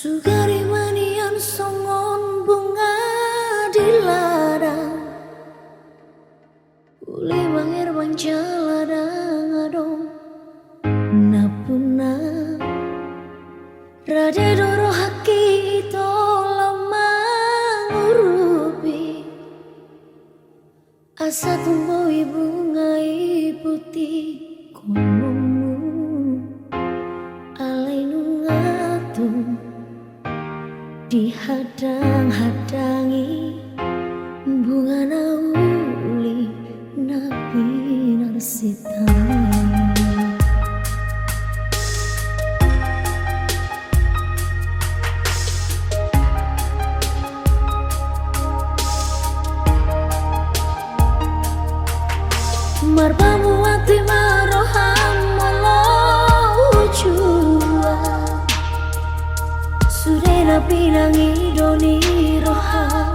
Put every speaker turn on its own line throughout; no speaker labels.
Sugari manian songon bunga di ladang, uli mangir manjala dangadong napuna rade doro haki ito lamang urupi asa tumboi bunga putih konomu alai nungatung dihadang-hadangi bunga nauli nabi narsitami. Marbamu ati maroham molo ujua Surena pinangi doni roham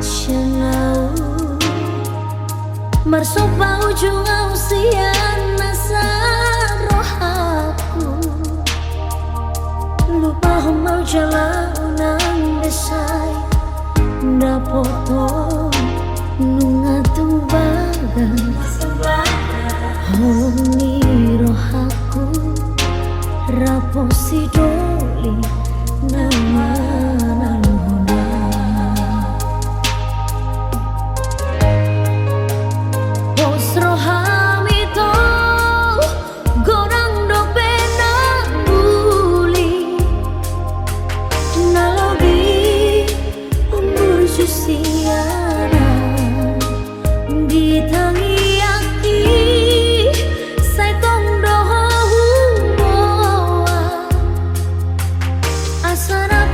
Syanau Marsopa ujung ausian nasa rohaku Lupa homau jala unang desai Napotong nungatung bagas Hongi rohaku raposi doli nama naluhona Pos roham itu gorang do pena buli nalobi umur susiana ditangi Asana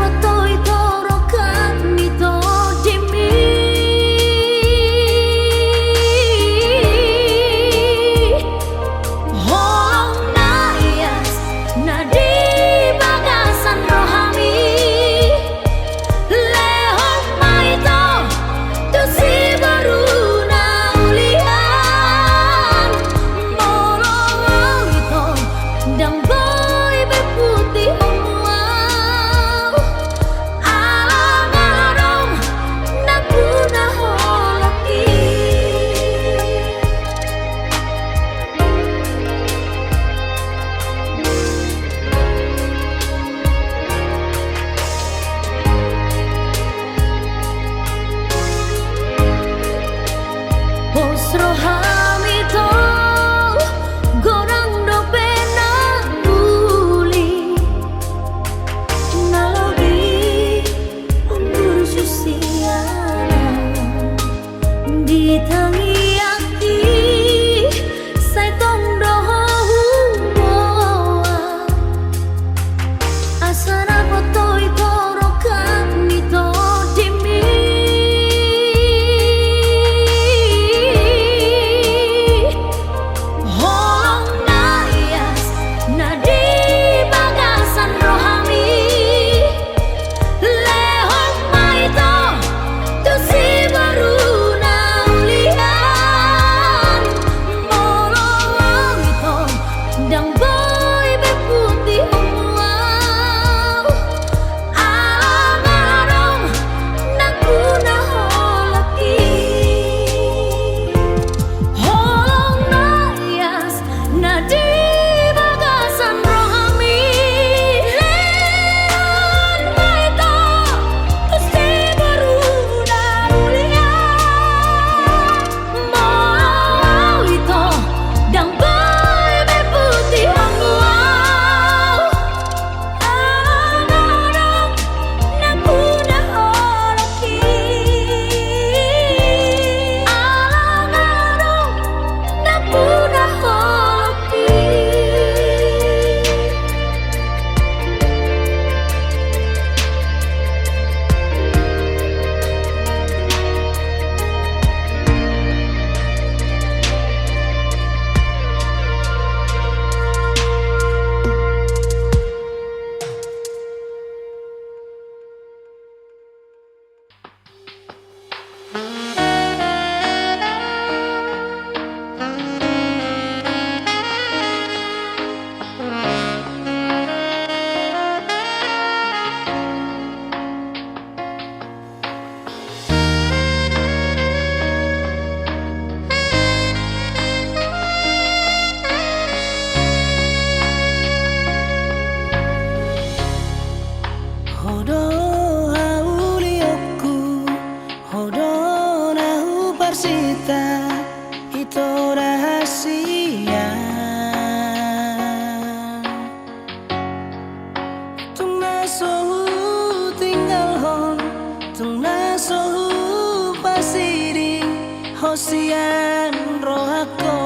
hosian rohako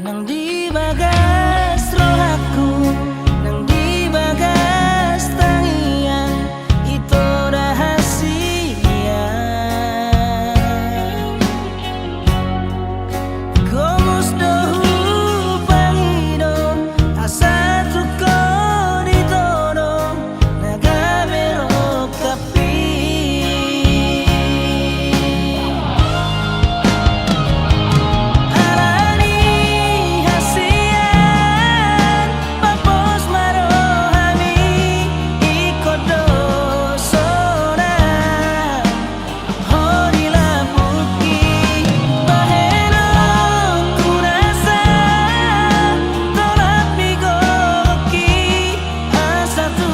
nang di bagas rohaku nang di bagas tangian itu rahasia gomos dohu pangido asa tuko ditoro nagamero kapi alani hasian papos marohami ikodo sora horila puki baheno kurasa tolak migoki asa tu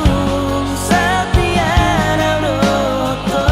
satiara roto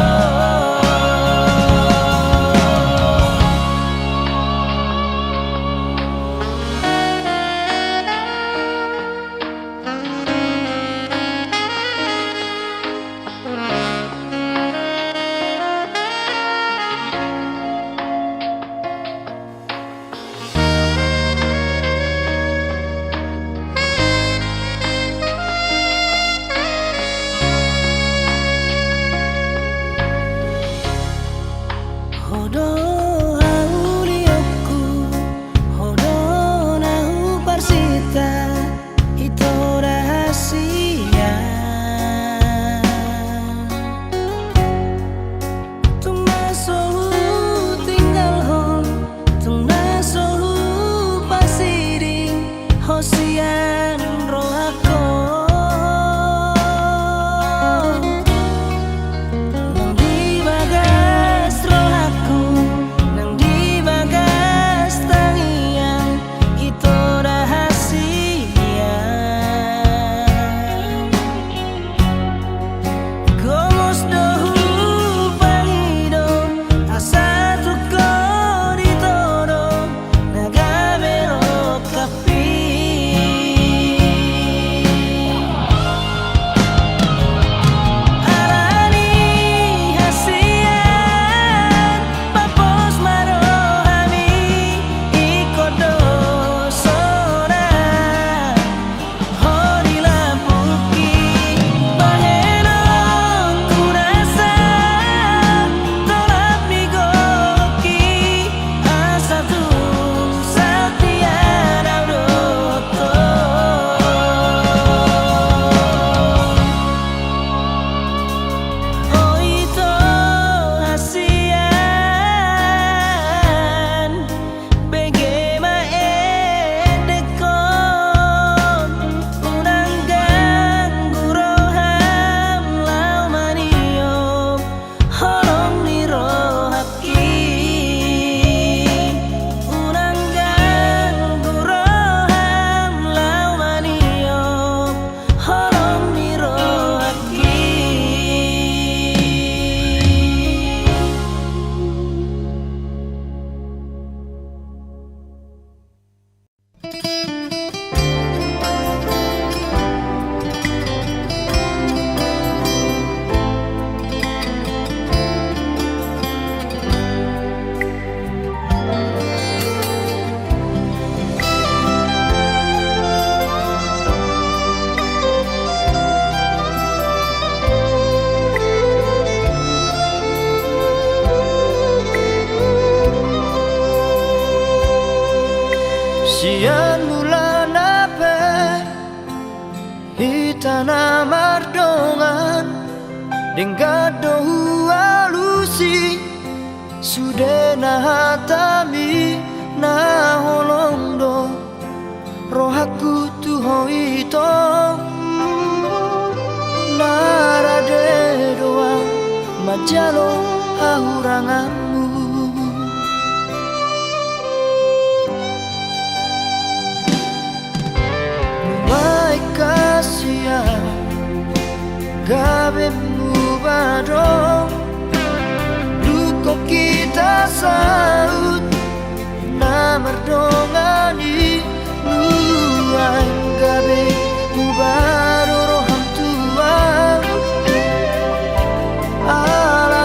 Hodo haulioku hodo nahu parsita itu rahasia tung nasohu tinggal hon tung nasohu pasiring hosian rohako nang di bagas rohaku nang di bagas tangian itu rahasia gomos dohu pangido asa tuko ditoro nagamero kapi alani hasian papos marohami ikodo sora horila puki baheno kurasa tolak migoki asa tu satiara roto oh itu hasian begema edekon unang ganggu roham lau maniom holong ni rohaki unang ganggu roham lau maniom holong ni rohaki sian bulan ape hitana mardongan denggado alusi sude na hatami na holongdo rohaku tu hoito narade doa majalo hahuranganmu baik kasihan gabe mubado luko kita saut na merdongani nuan gabe mubado roham tua ala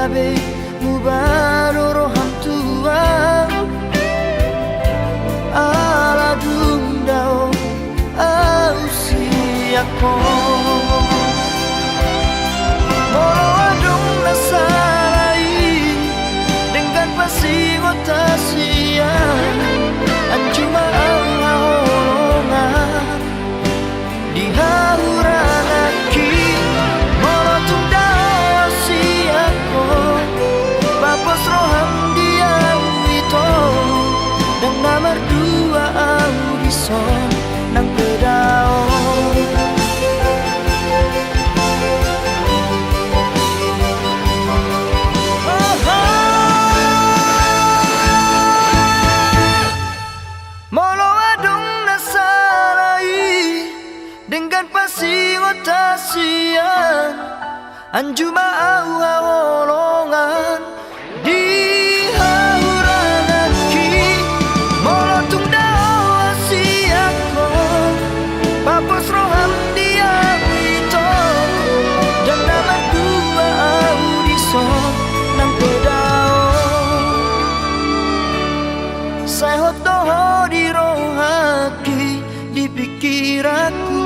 gabe mubaroro hamtua ala dundao au siako molo adong nasarai dengan pasing otasia anjuma au haolongan di hauranaki molo tundao siako bapos roham dia itu dan nomor dua audison nang pedao molo adong nasarai dengan pasing otasian anjuma au haolongan di hauranaki molo tundao asiako papos roham dia itu dan nama dua audison nang pedao saya hotoho di rohaki di pikiranku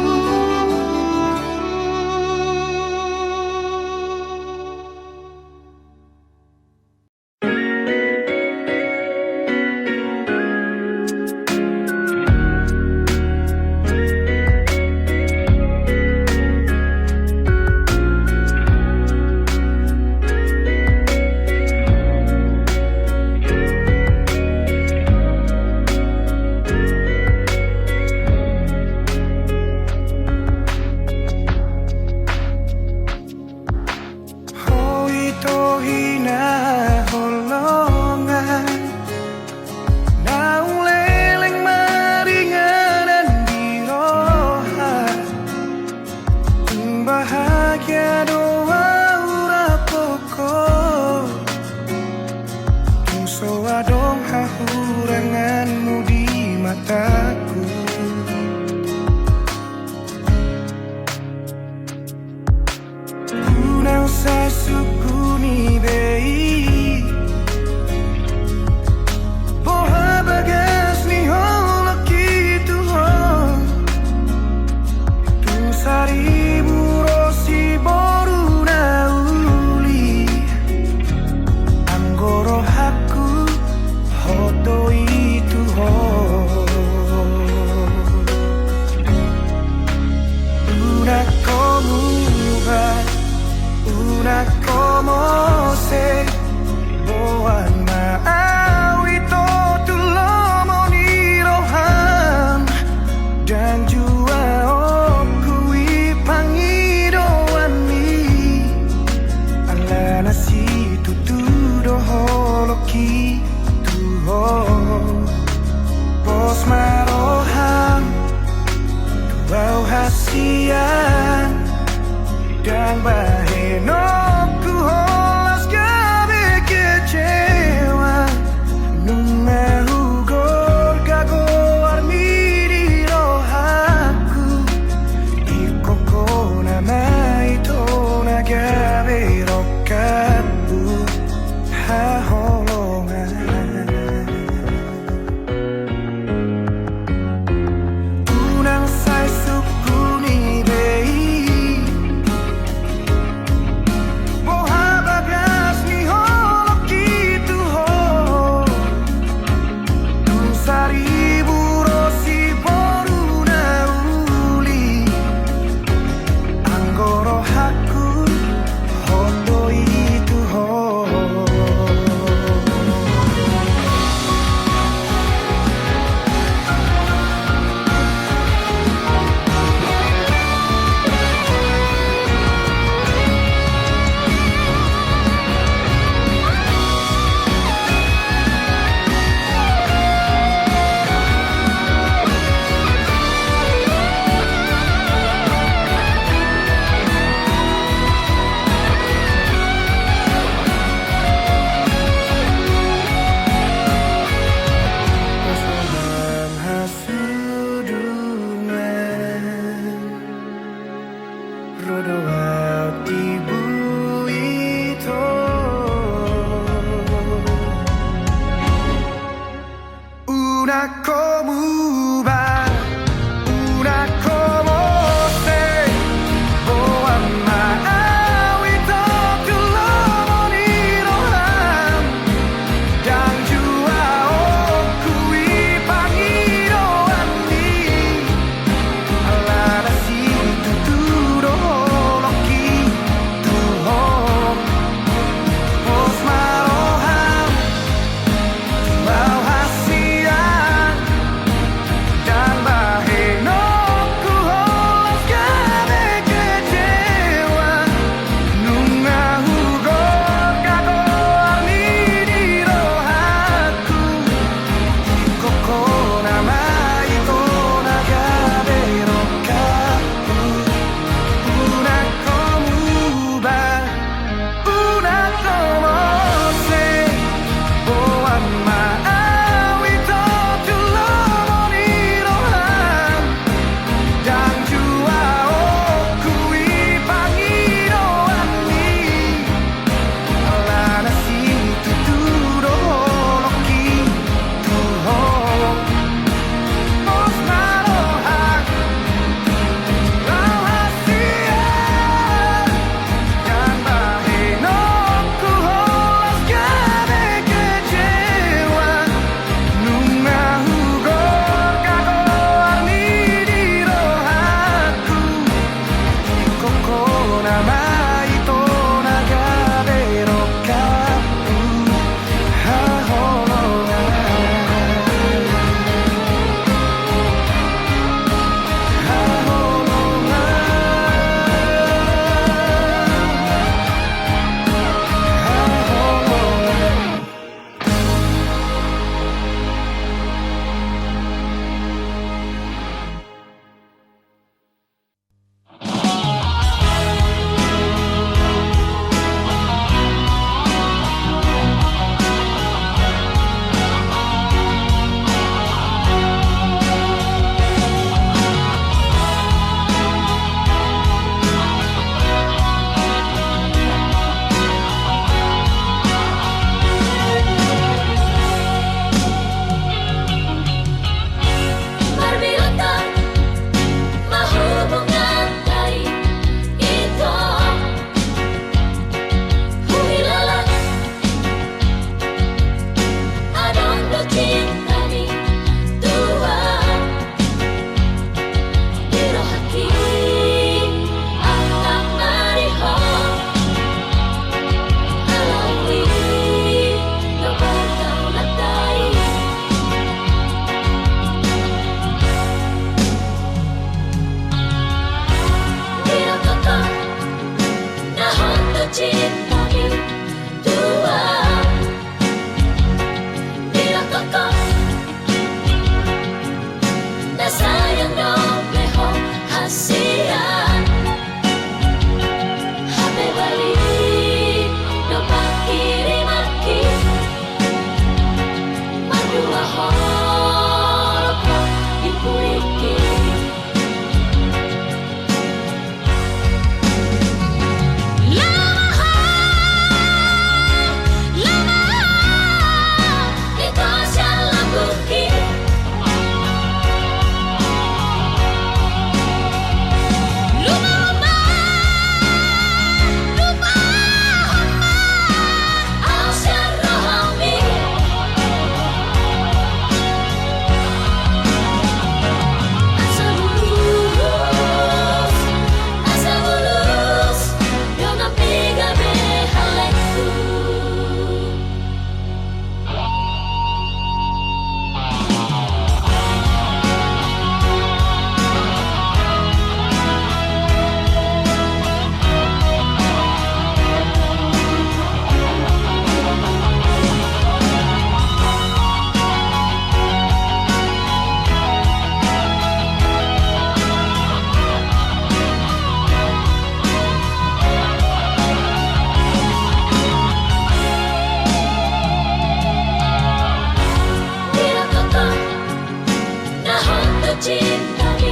cintai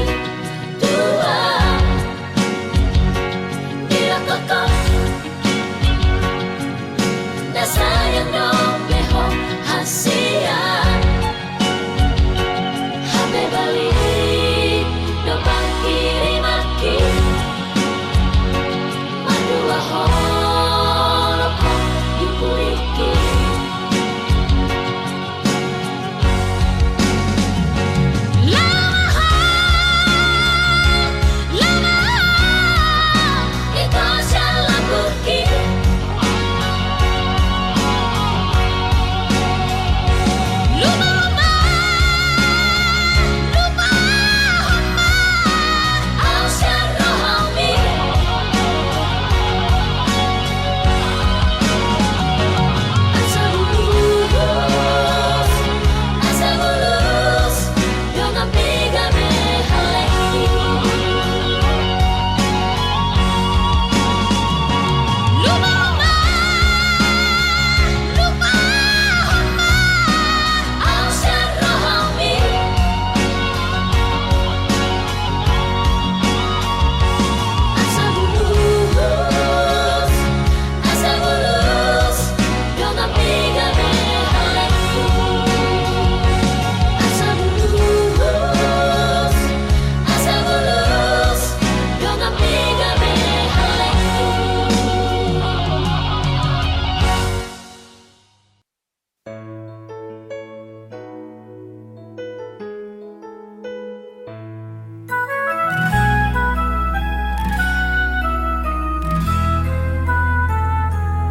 dua bila kokoh na sayang no beho hasia habe balik no pangkiri maki madua holoko yukuriki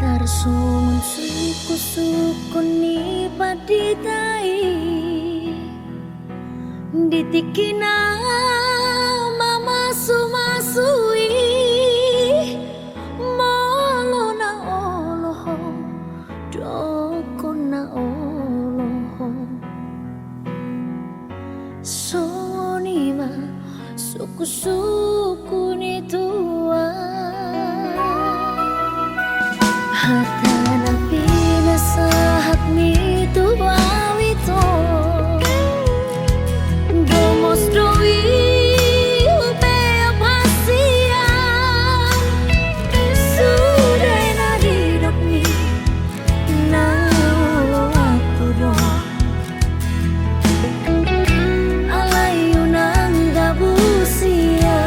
Tersumun suku-suku ni paditai ditikina mama sumasui molo na oloho doko na oloho sonima suku-suku ni tua hatana pinasahat nito awito gomos doi upea pasiang sudah naridak ni nawa aku do alayu nang gabusia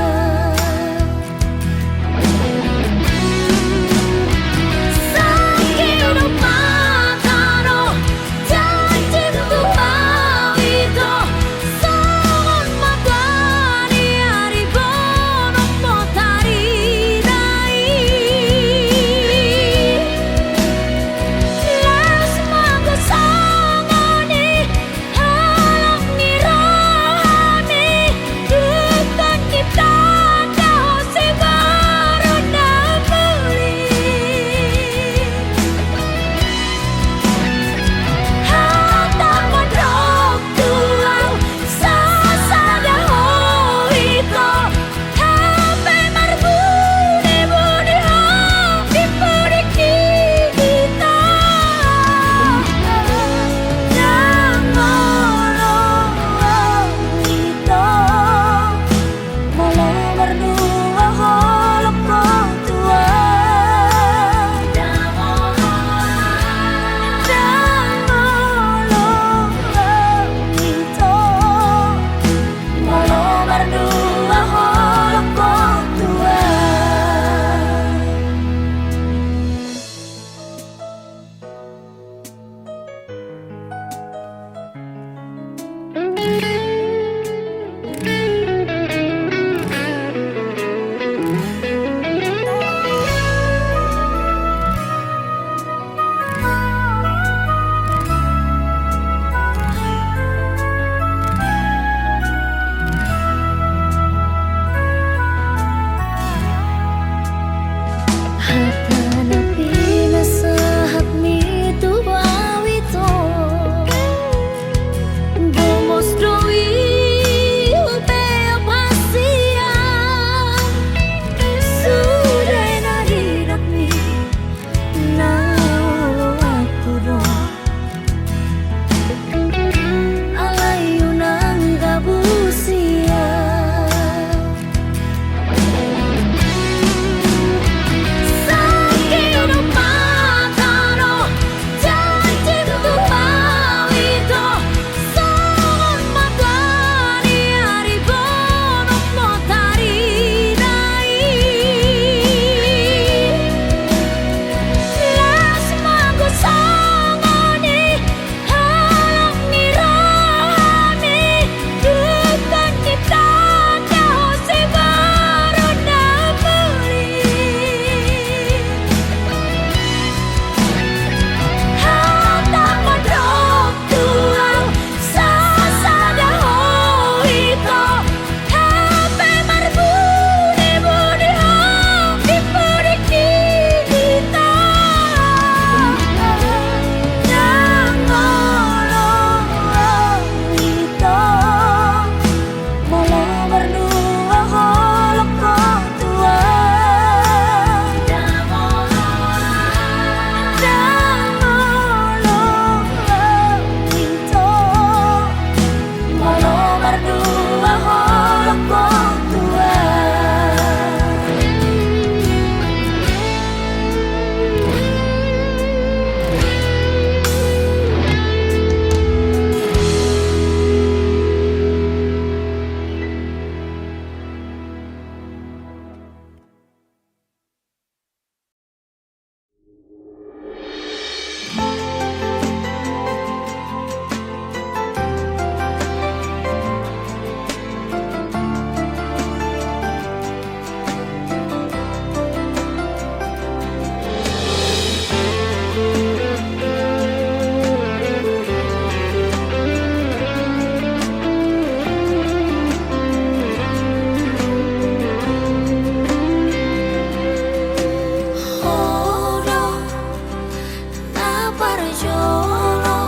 Marjolo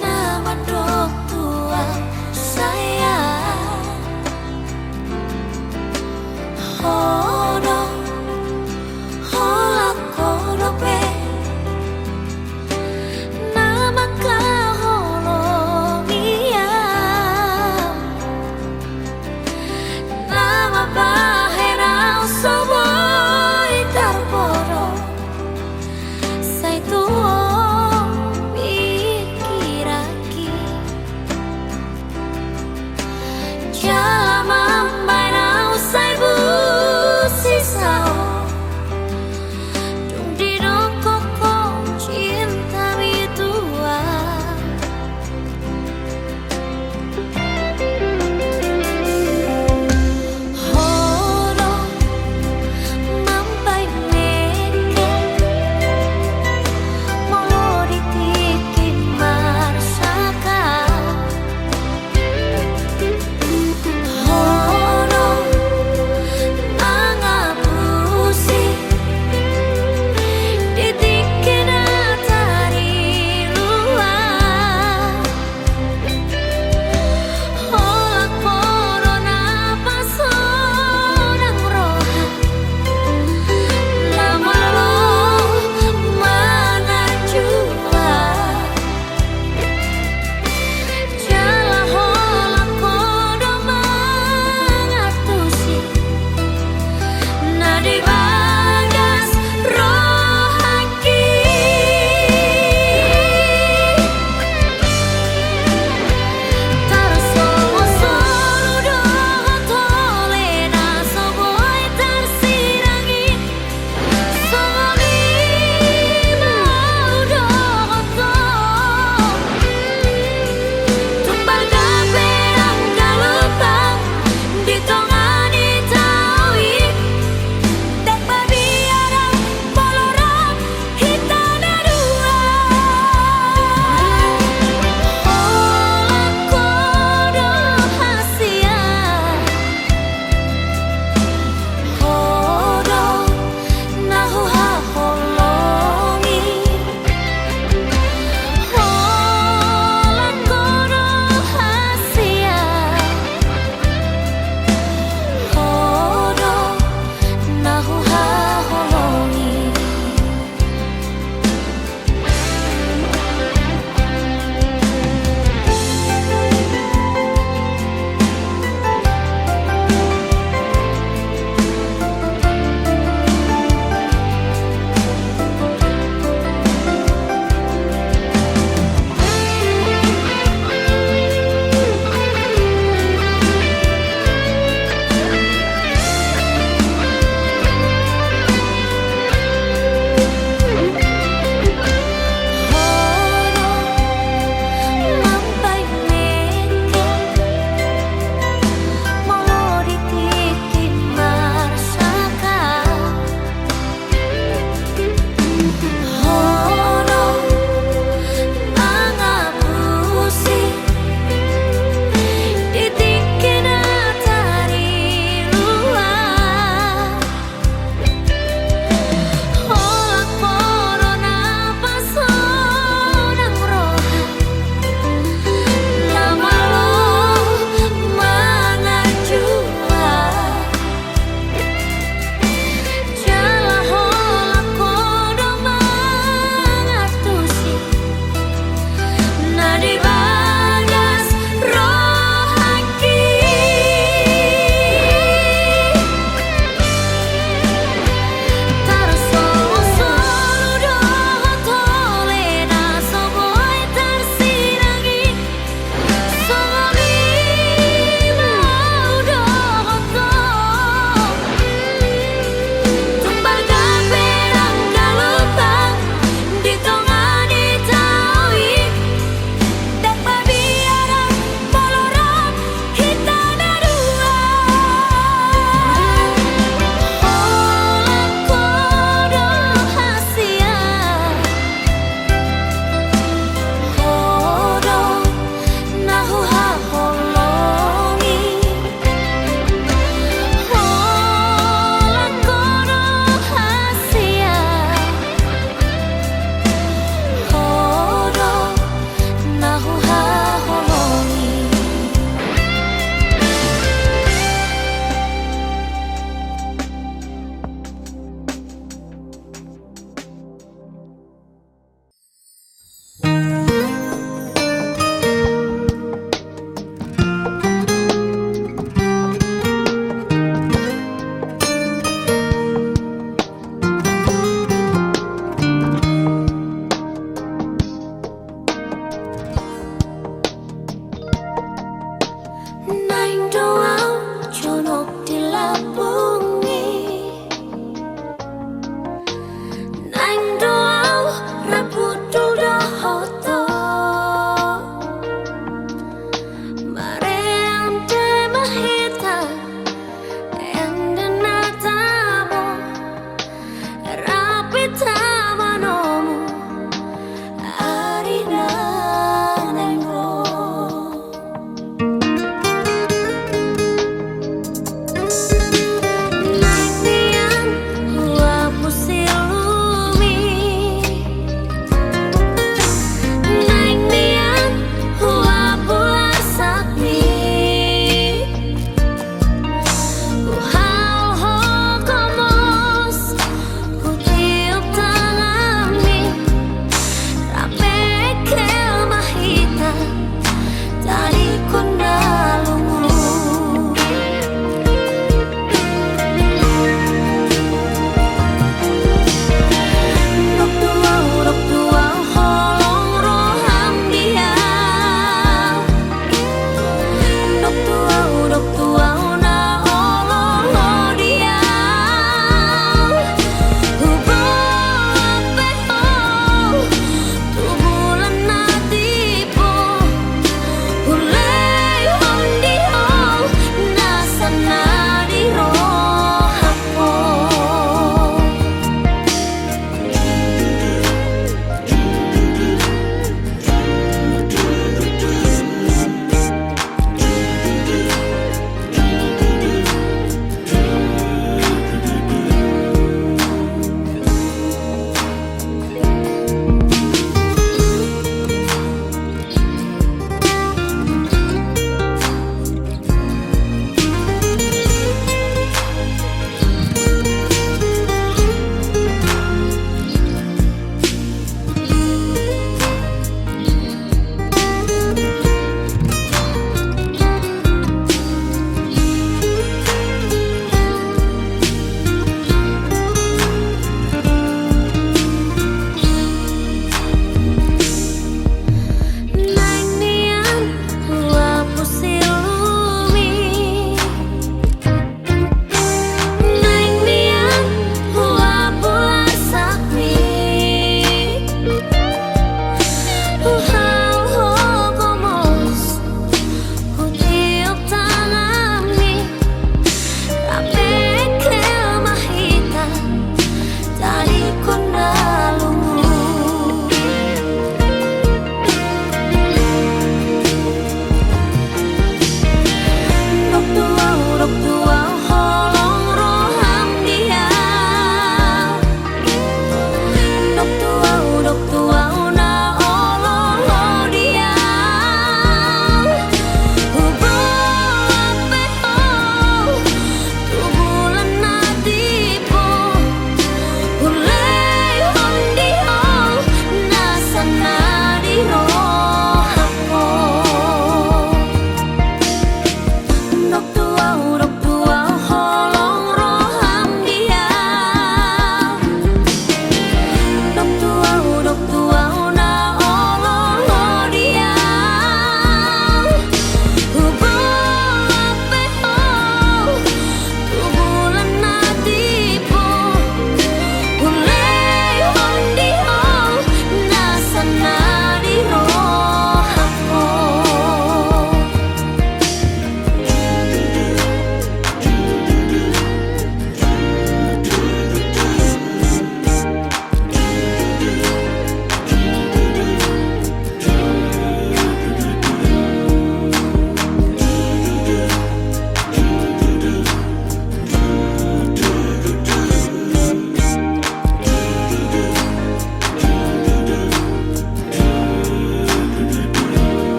nama dok tua saya hono hola korobe nama kaholongia nama bahera soboy tarboro sai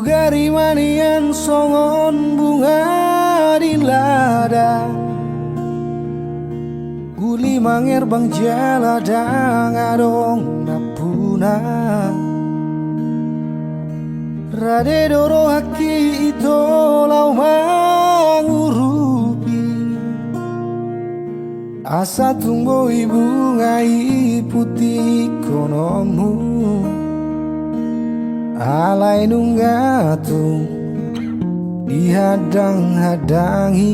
Ugari manian songon bunga di ladang, guli manger bang jala dangadong napuna. Rade doro haki ito lau mangurupi, asa tunggu ibu ngai putih konomu. Alai nunggatung dihadang-hadangi,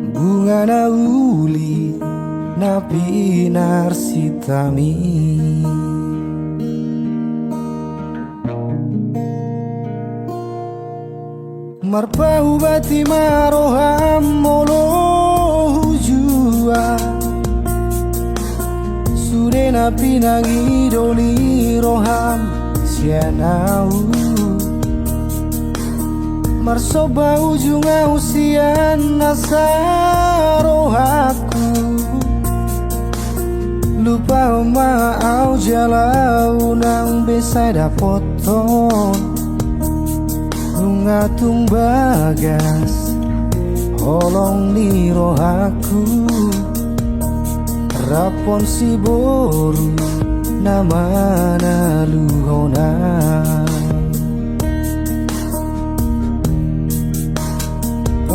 bunga nauli napi narsitami. Marpau bati maroham molo hujua, sude napi nangi doli roham sianau. Marsoba ujung usian nasarohaku, lupa oma au jalau nang besada poton. Bunga tumbagas holong ni rohaku, rapon si boru nama naluhona.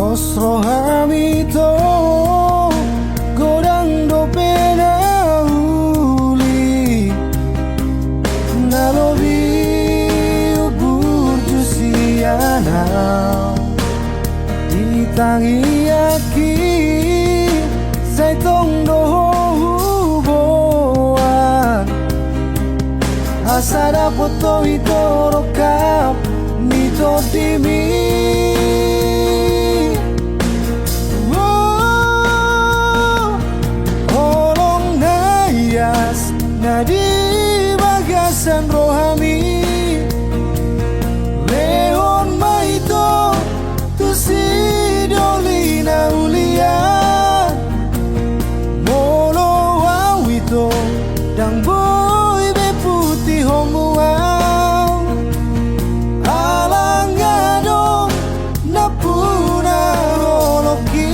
Os rohamito godang dopena uli, nalobi ubur jusiana ditangi aki saitong doho huboan. Asada poto itorokap nito dimi. Nadi bagasan rohami, leon maito tu si dolina ulia, molo awito dang boy be putih homuang, alangado napuna holoki.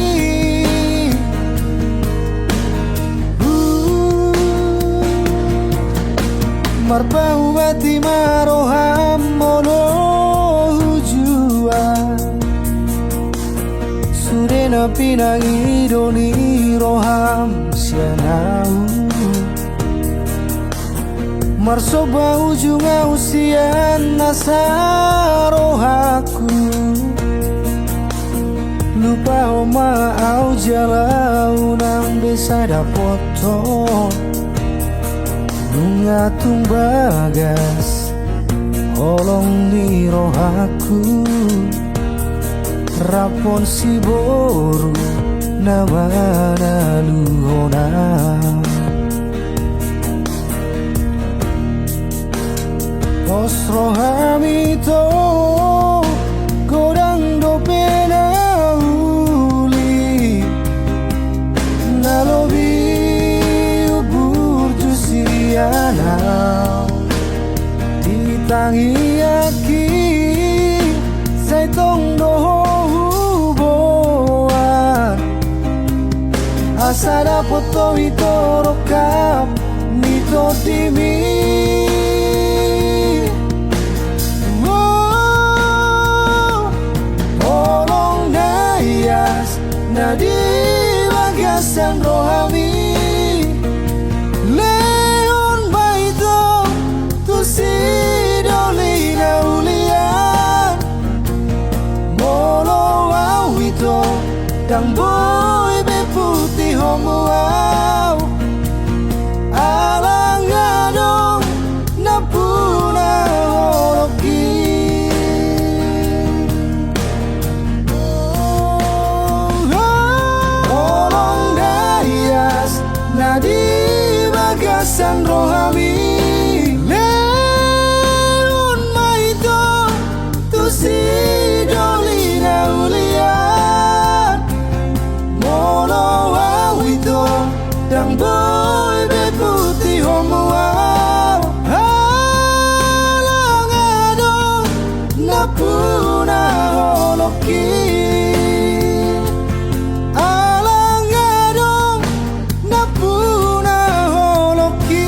Marpau bati maroham molo hujua, sude napi nangi doni roham sianau. Marsoba ujung usian nasarohaku, lupa oma au jalau nang besada poton. Bunga tumbagas holong di rohaku, rapon si boru nama naluhona. Os rohamito godang dopena uli, nalobi ditangi aki saitong doho huboan. Asada poto itorokap nito dimi. Olong nayas nadi bagasan rohami, dang boy be putih homuau, alangado napuna holoki. Olong dayas nadi bagasan rohami, leon maito tu si dolina ulia, holoki alang adong napuna holoki.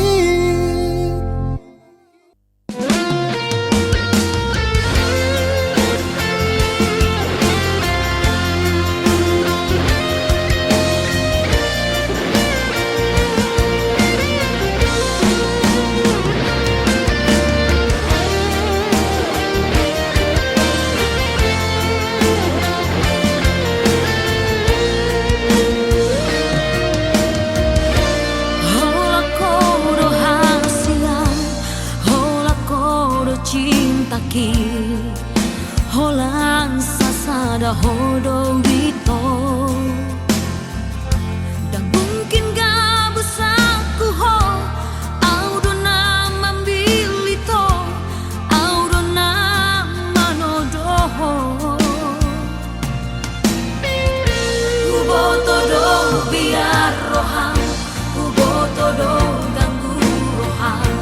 Hola kodo hasian, hola kodo cinta ki, holan sasada hodo wito. Dan mungkin gak besaku ho, audo nama bilito, audo nama nodoho. Uboto do biar roham, uboto do ganggu roham,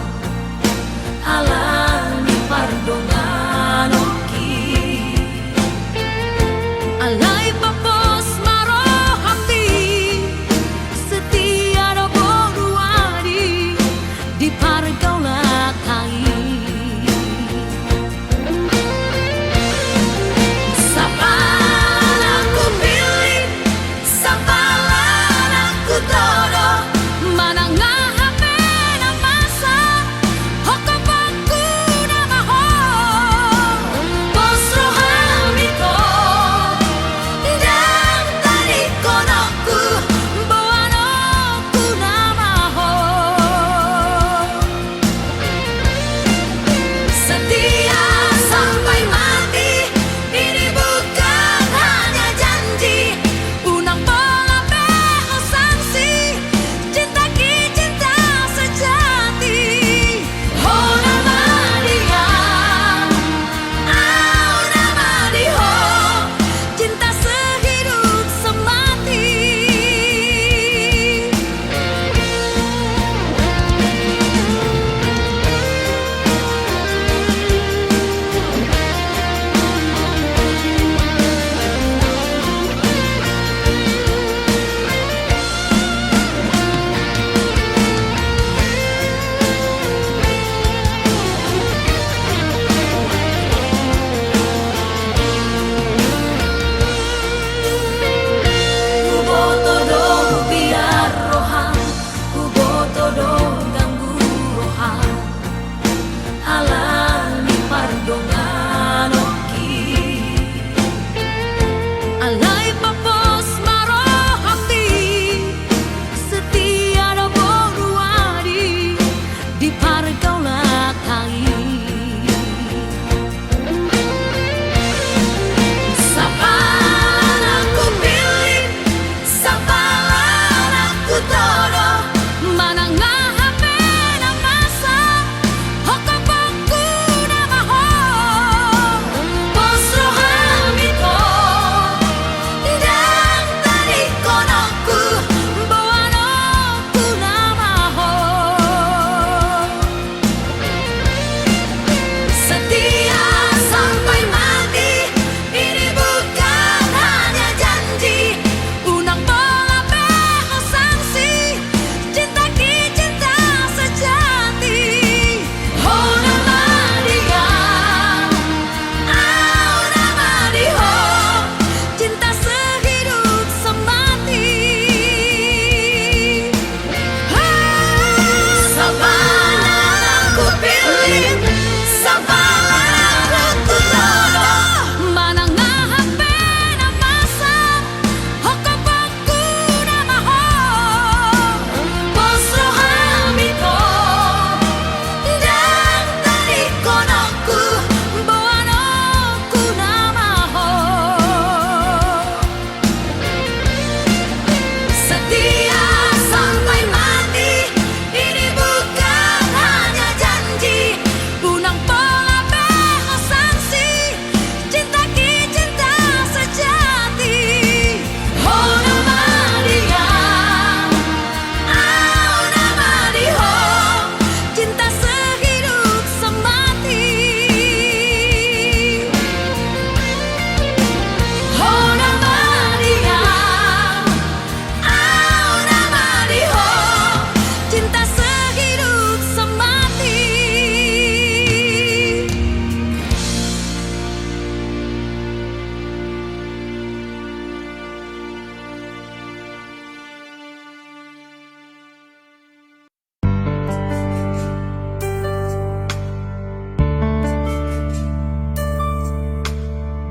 alani pardongan oki, alai papos marohambi, setia do boruadi di pargaulah kai. Sapalan aku pilih, sapalan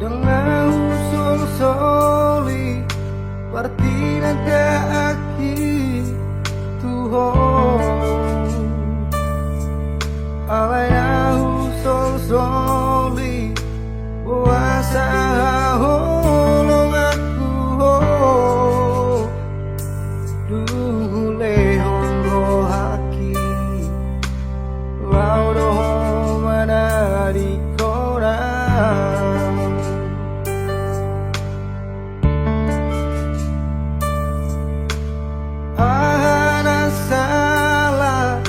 Dengan usul soli Partina da aqui Tuho Alaya usul soli Puasa holong aku ho Dule honro haki Laudo mana di korang Ahana salah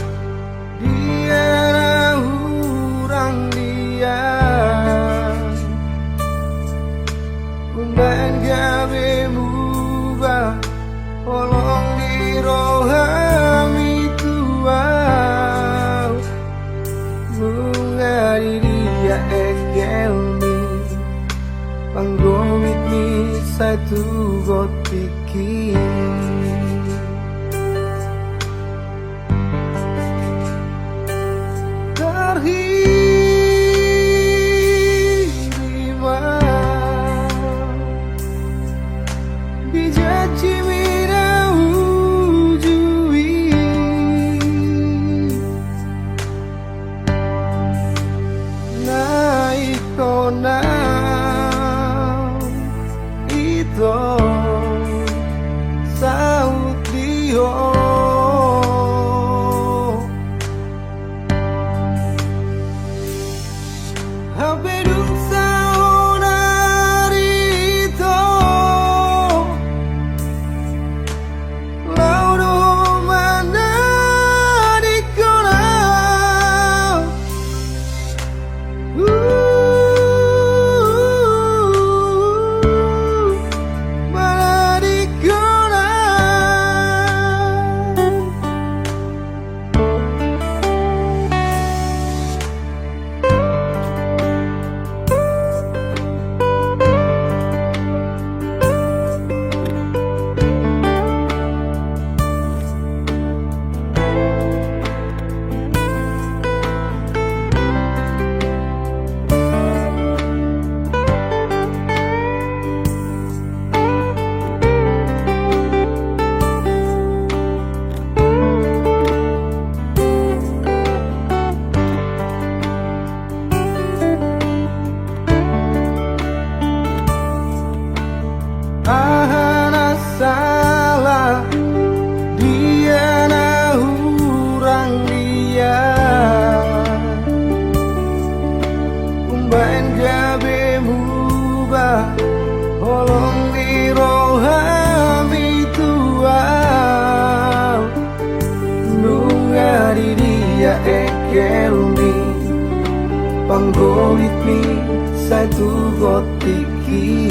Dia na hurang dia Undan gabe muba Olong di rohami tuau Mungari dia ekelmi Panggomit mi satu gotiki Terhirima Dijaji mina ujui Naikona Ito Saut diho Habedun saunarito Laudo mana di korang Mana di korang Ahana salah Dia na hurang dia Umbain gabe muba Holong di rohami tuau Nungari dia ekelmi Panggolit mi satu gotiki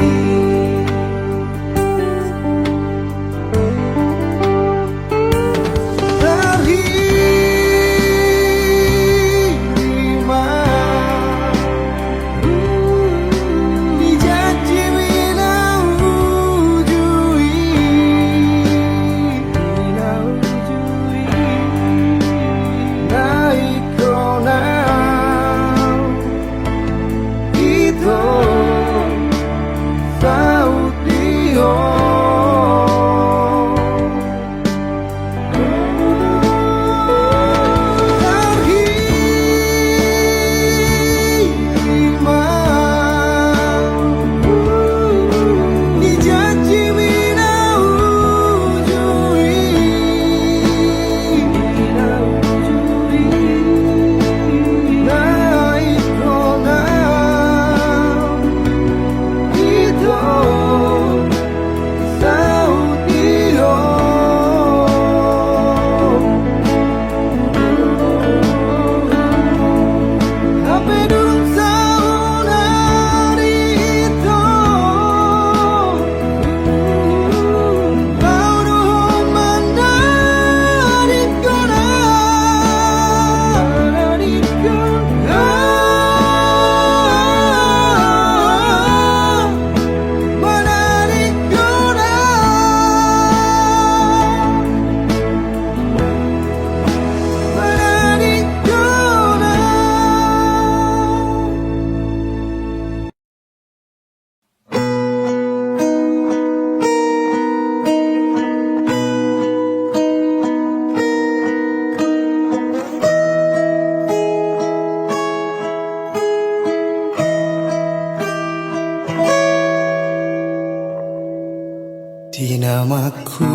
Di namaku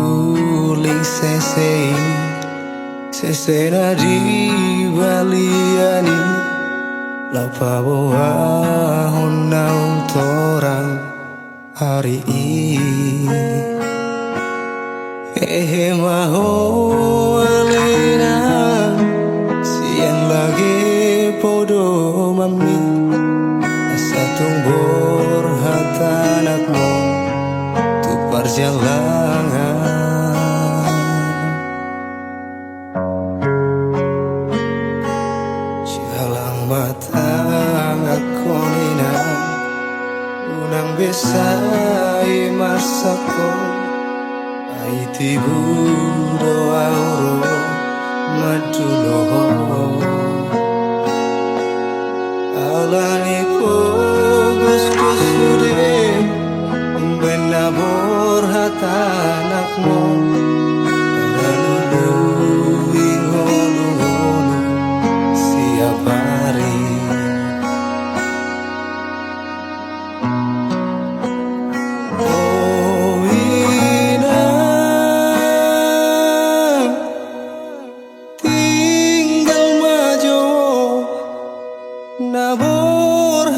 ling sesena di baliani lapa boa honau torang hari ini maho alena siang lagi podo mami satung bor hatanakmu tu perjalanan jalan matang aku nina unang besai masako Aiti budo auro maduloho alani pogus kusude benabor hatanakmu lalu ingolu siap hari Nabor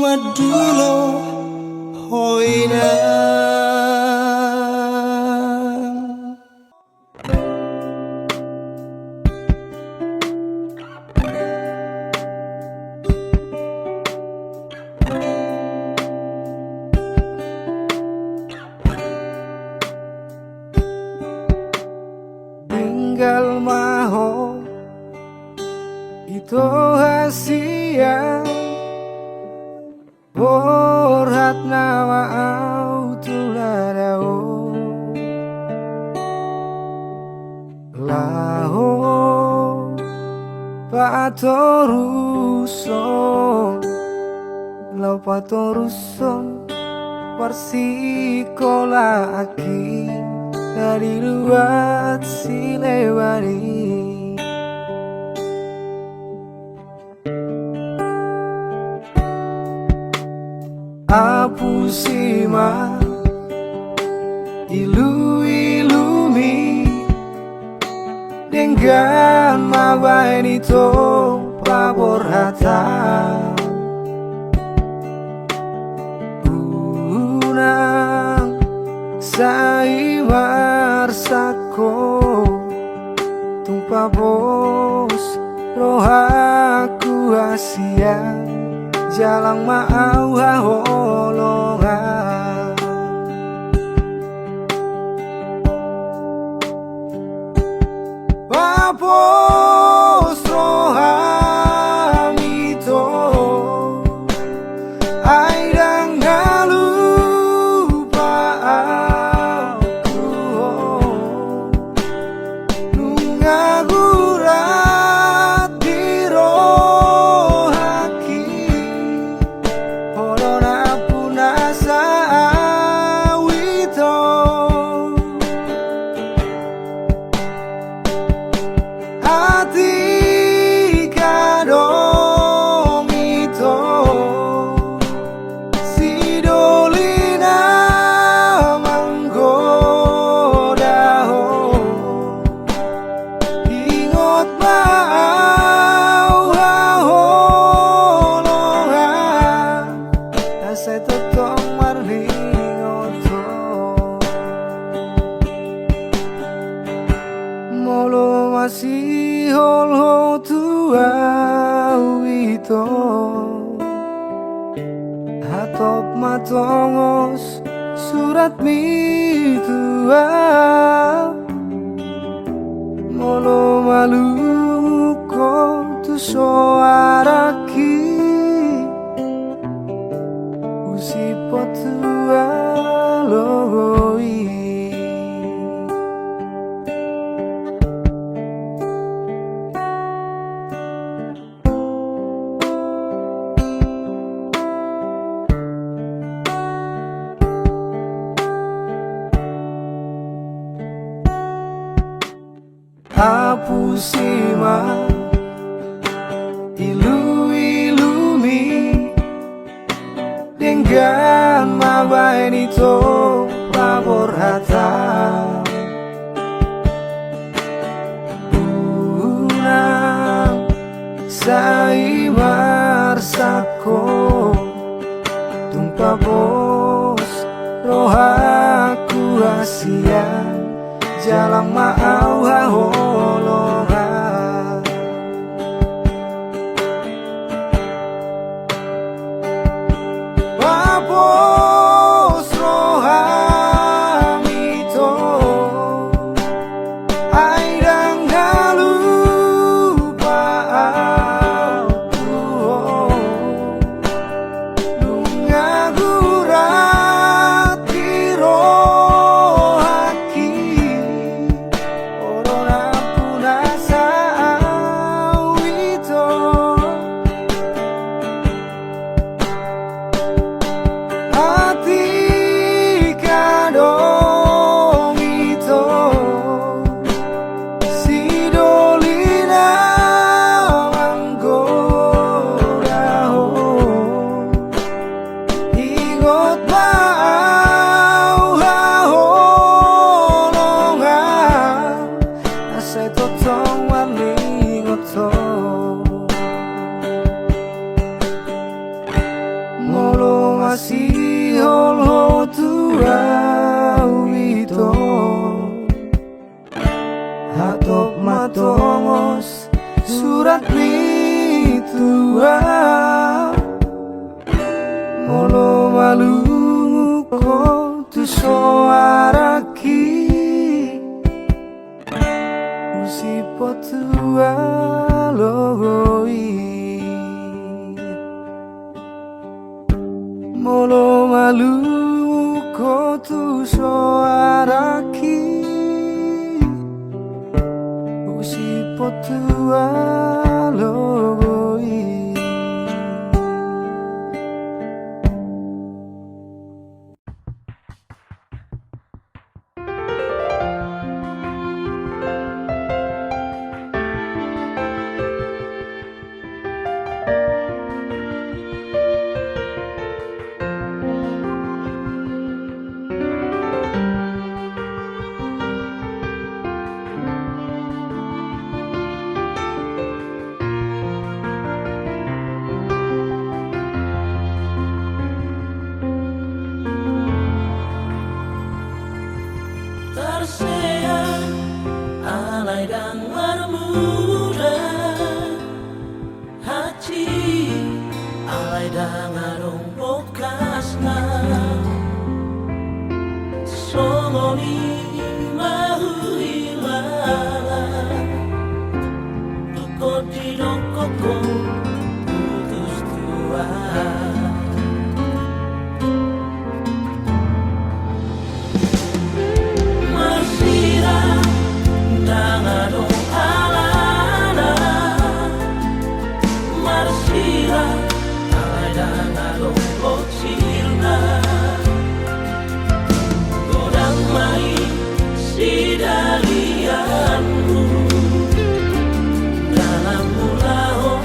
madulo hoina.
Tinggal maho itu hasia borhat nama au tuladao laho patoruson lau patoruson parsikola aki dari luar silewani. Apusima ilu-ilumi dengan mabain itu praborhata unang saimar sako tumpa bos rohaku asia jalang mau haholongan papos roham itu aidang lupa aku nungagurat di rohaki Horona punasa awito hati kadong itu si dolina manggodaho ingot mau haholongan saya totong marlingoto molo masih holho tua wito hatop matongos surat mi tua molo maluko tu soaraki usipotua logoi. Apusima ilu-ilumi dengan mabain itu praborhata unang saimar sako tumpa bos rohaku asia jalang mau haholongan papos roham itu aidang lupa aku nungagurat di rohaki Orona punasa awito hati kadong itu si dolina manggodaho ingot mau haholongan saya totong warlingoto masih hol tua wito hatop matongos surat mi tua molo malu ko tu soaraki usipo tua logoi molo malu ko tu soaraki usipo tua logoi.
Terseang alai dan bermuda hati alai dan arong bokasna songoni mahu ilala duko di dokoko putus tua. Sidalianmu dalam mulaho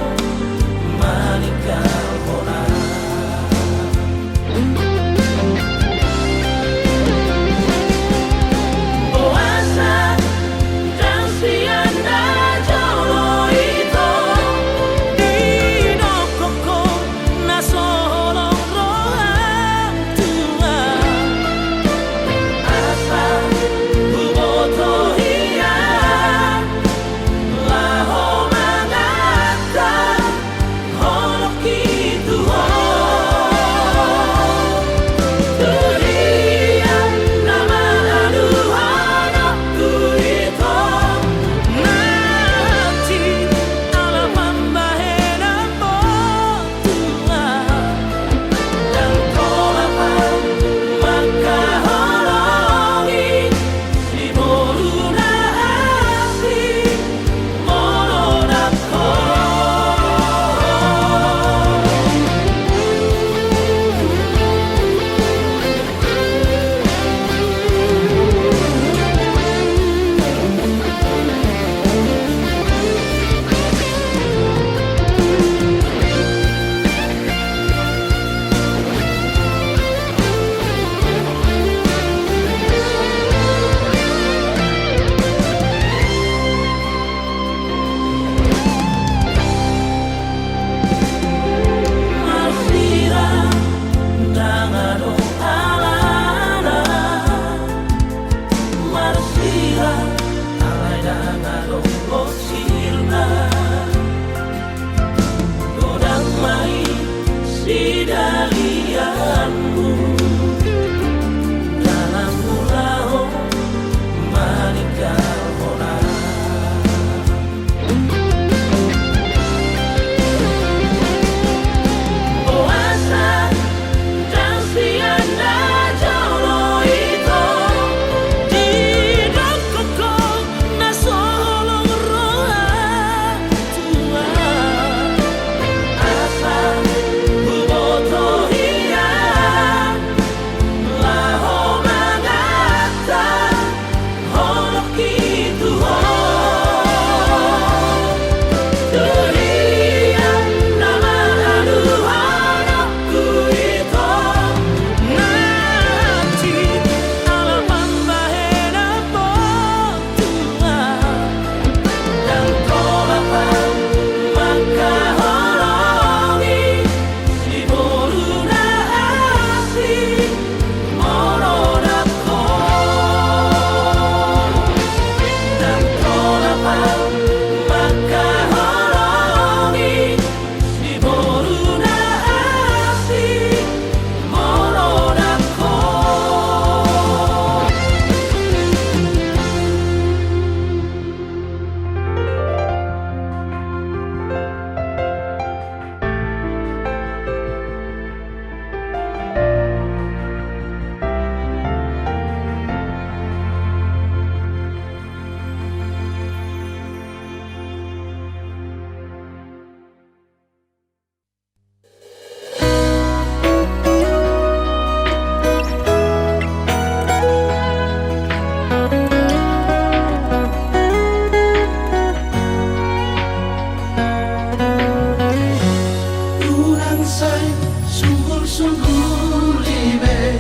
sungguh libe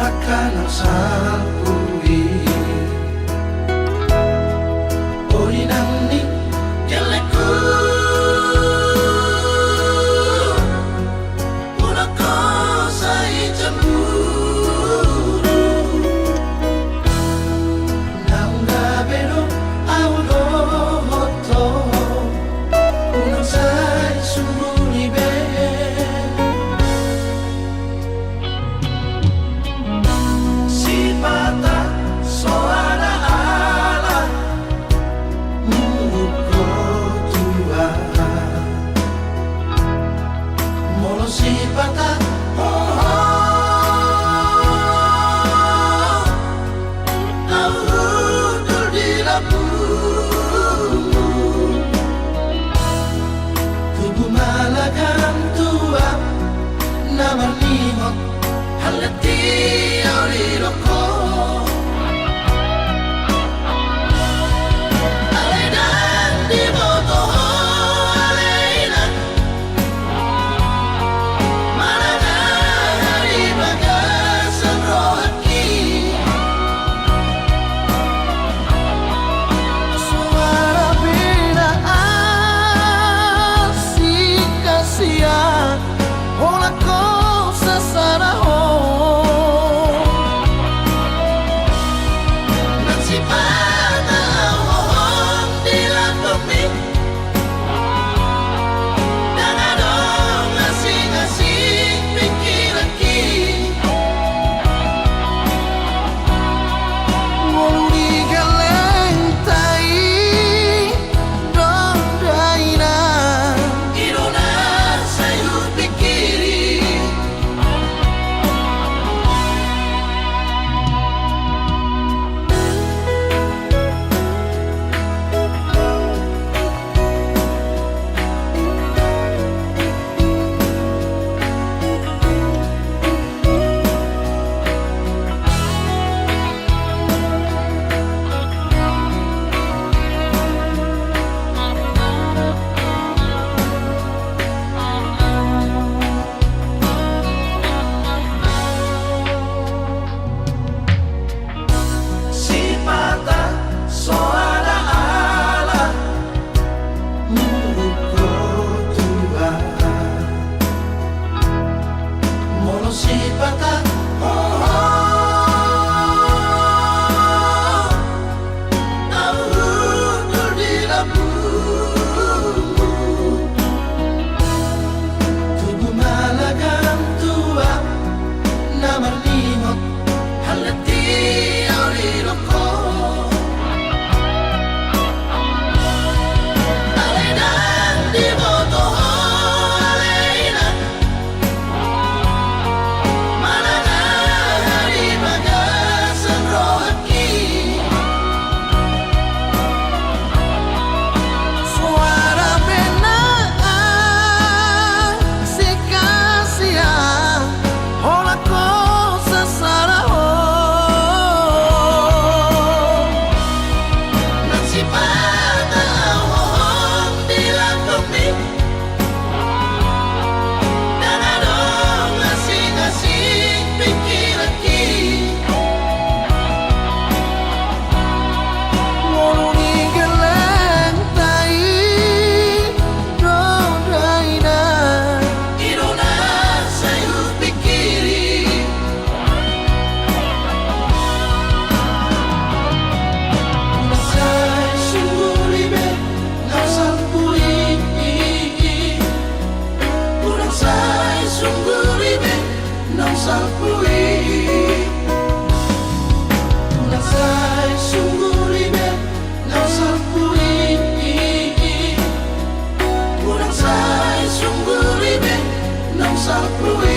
akan salpui ori nangni keleku una cosa i cemburu naunga bero aulo hoto una sai sungguh libe Sipata soana ala muko tua molo sipata audul di lampumu tubuh malagam tua namar nimot halati Loko Alena di moto Alena Mana hari bagasan rohaki Suara bila asik kasihan Hola cosa sarà Sipata ohong di lampumu dan adong asing-asing pikiranki
Ngoluri galentai dong daina
Irona sayu pikiri Sipata soana ala muko tua molo sipata audul di lampumu tubuh malagam tua namar limot halati Loko Alena di moto Alena Mana hari bagasan rohaki
Suara bena asik kasihan Hola cosa sarà
Sipata ohong di lampumu dan adong asing-asing pikiranki
Ngoluri galentai dong daina
Irona sayu pikiri Nasai sungguh libe Nasalpui Urang sai sungguh libe Nasalpui Urang sai sungguh libe Nasalpui Urang sai sungguh libe Nasalpui